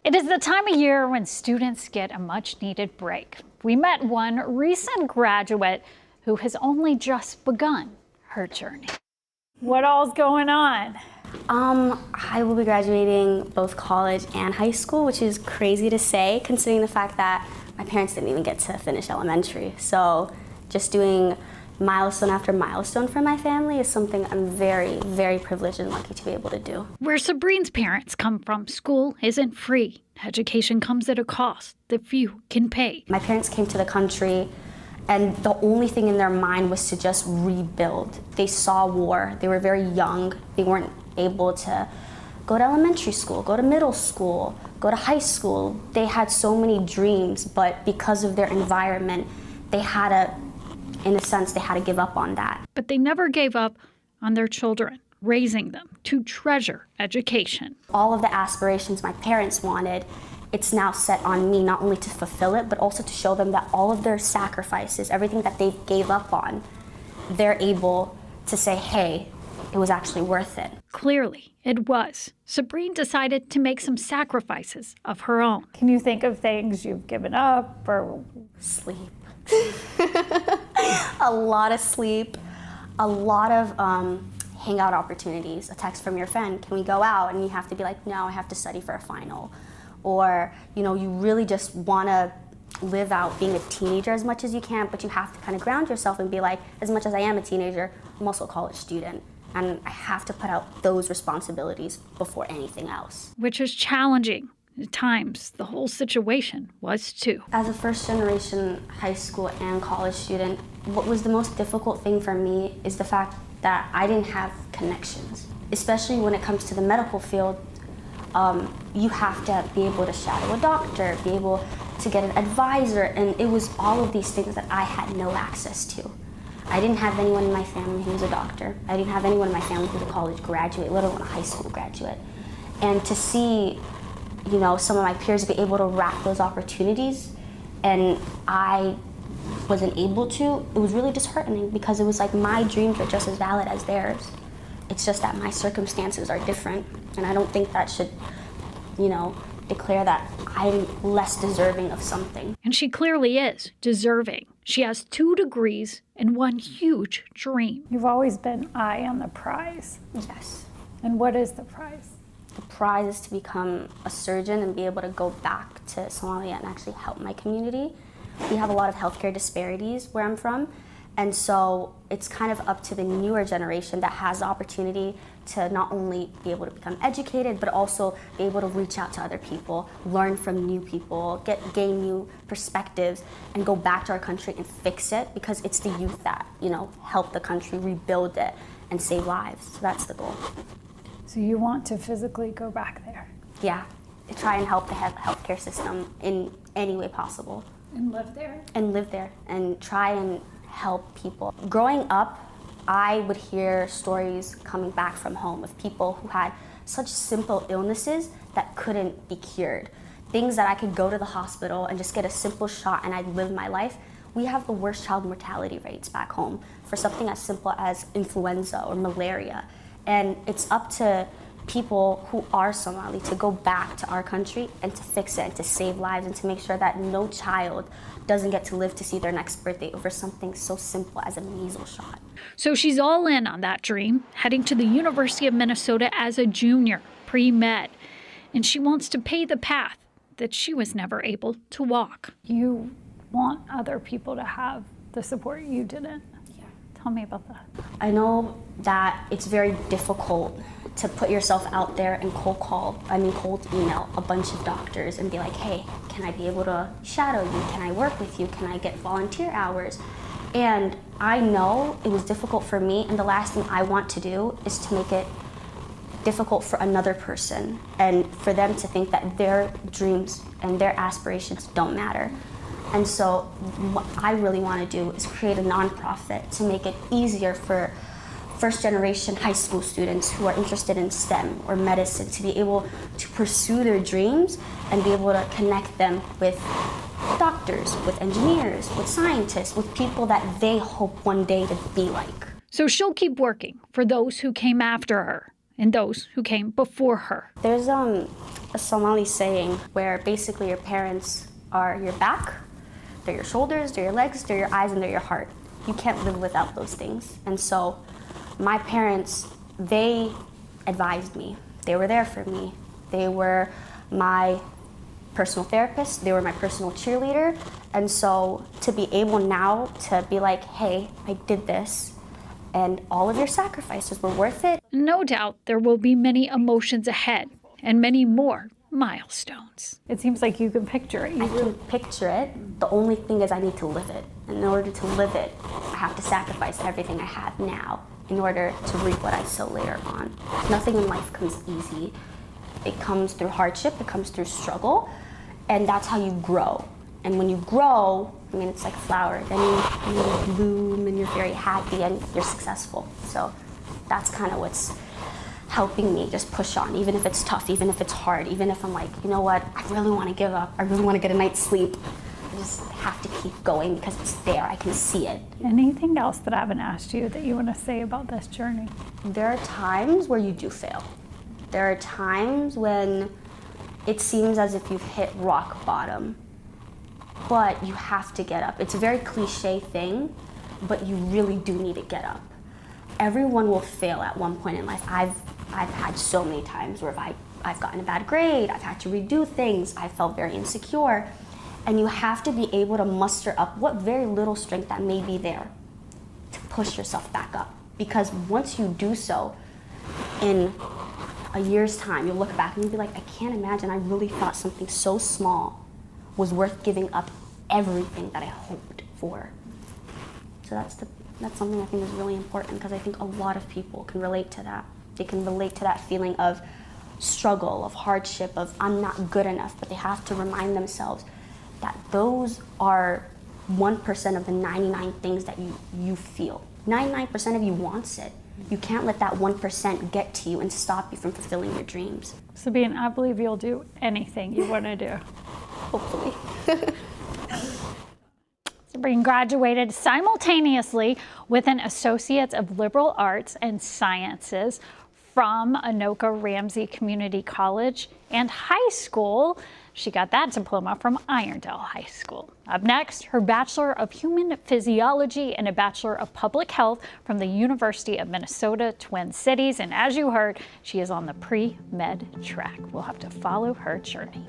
It is the time of year when students get a much-needed break. We met one recent graduate who has only just begun her journey. What all's going on? I will be graduating both college and high school, which is crazy to say considering the fact that my parents didn't even get to finish elementary. So just doing milestone after milestone for my family is something I'm very, very privileged and lucky to be able to do. Where Sabrine's parents come from, school isn't free. Education comes at a cost that few can pay. My parents came to the country and the only thing in their mind was to just rebuild. They saw war, they were very young, they weren't able to go to elementary school, go to middle school, go to high school. They had so many dreams, but because of their environment, they had to, in a sense, they had to give up on that. But they never gave up on their children, raising them to treasure education. All of the aspirations my parents wanted, it's now set on me not only to fulfill it, but also to show them that all of their sacrifices, everything that they gave up on, they're able to say, hey, it was actually worth it. Clearly, it was. Sabrine decided to make some sacrifices of her own. Can you think of things you've given up or? Sleep. A lot of sleep, a lot of hangout opportunities, a text from your friend, can we go out? And you have to be like, no, I have to study for a final. Or, you know, you really just want to live out being a teenager as much as you can, but you have to kind of ground yourself and be like, as much as I am a teenager, I'm also a college student. And I have to put out those responsibilities before anything else. Which is challenging. At times, the whole situation was too. As a first-generation high school and college student, what was the most difficult thing for me is the fact that I didn't have connections. Especially when it comes to the medical field, you have to be able to shadow a doctor, be able to get an advisor, and it was all of these things that I had no access to. I didn't have anyone in my family who was a doctor. I didn't have anyone in my family who was a college graduate, let alone a high school graduate. And to see, you know, some of my peers be able to wrap those opportunities and I wasn't able to, it was really disheartening because it was like my dreams are just as valid as theirs. It's just that my circumstances are different, and I don't think that should, you know, declare that I'm less deserving of something. And she clearly is deserving. She has 2 degrees and one huge dream. You've always been eye on the prize. Yes. And what is the prize? The prize is to become a surgeon and be able to go back to Somalia and actually help my community. We have a lot of healthcare disparities where I'm from, and so it's kind of up to the newer generation that has the opportunity to not only be able to become educated, but also be able to reach out to other people, learn from new people, gain new perspectives, and go back to our country and fix it, because it's the youth that, you know, help the country rebuild it and save lives. So that's the goal. So you want to physically go back there? Yeah, to try and help the healthcare system in any way possible. And live there? And live there and try and help people. Growing up, I would hear stories coming back from home of people who had such simple illnesses that couldn't be cured. Things that I could go to the hospital and just get a simple shot and I'd live my life. We have the worst child mortality rates back home for something as simple as influenza or malaria. And it's up to people who are Somali to go back to our country and to fix it and to save lives and to make sure that no child doesn't get to live to see their next birthday over something so simple as a measles shot. So she's all in on that dream, heading to the University of Minnesota as a junior, pre-med. And she wants to pave the path that she was never able to walk. You want other people to have the support you didn't. Yeah. Tell me about that. I know that it's very difficult to put yourself out there and cold email a bunch of doctors and be like, hey, can I be able to shadow you? Can I work with you? Can I get volunteer hours? And I know it was difficult for me, and the last thing I want to do is to make it difficult for another person and for them to think that their dreams and their aspirations don't matter. And so what I really want to do is create a nonprofit to make it easier for first-generation high school students who are interested in STEM or medicine to be able to pursue their dreams and be able to connect them with doctors, with engineers, with scientists, with people that they hope one day to be like. So she'll keep working for those who came after her and those who came before her. There's a Somali saying where basically your parents are your back, they're your shoulders, they're your legs, they're your eyes, and they're your heart. You can't live without those things. And so my parents, they advised me. They were there for me. They were my personal therapist. They were my personal cheerleader. And so to be able now to be like, hey, I did this, and all of your sacrifices were worth it. No doubt there will be many emotions ahead and many more milestones. It seems like you can picture it. I can picture it. The only thing is I need to live it. And in order to live it, I have to sacrifice everything I have now in order to reap what I sow later on. Nothing in life comes easy. It comes through hardship, it comes through struggle, and that's how you grow. And when you grow, I mean, it's like a flower. Then you bloom and you're very happy and you're successful. So that's kind of what's helping me just push on, even if it's tough, even if it's hard, even if I'm like, you know what, I really want to give up. I really want to get a night's sleep. I just have to keep going because it's there. I can see it. Anything else that I haven't asked you that you want to say about this journey? There are times where you do fail. There are times when it seems as if you've hit rock bottom, but you have to get up. It's a very cliche thing, but you really do need to get up. Everyone will fail at one point in life. I've had so many times where I've gotten a bad grade, I've had to redo things, I felt very insecure, and you have to be able to muster up what very little strength that may be there to push yourself back up. Because once you do so, in a year's time, you'll look back and you'll be like, I can't imagine, I really thought something so small was worth giving up everything that I hoped for. So that's something I think is really important, because I think a lot of people can relate to that. They can relate to that feeling of struggle, of hardship, of I'm not good enough, but they have to remind themselves that those are 1% of the 99 things that you feel. 99% of you wants it. You can't let that 1% get to you and stop you from fulfilling your dreams. Sabine, I believe you'll do anything you want to do. Hopefully. Sabine graduated simultaneously with an Associates of Liberal Arts and Sciences from Anoka Ramsey Community College and high school. She got that diploma from Irondale High School. Up next, her Bachelor of Human Physiology and a Bachelor of Public Health from the University of Minnesota, Twin Cities. And as you heard, she is on the pre-med track. We'll have to follow her journey.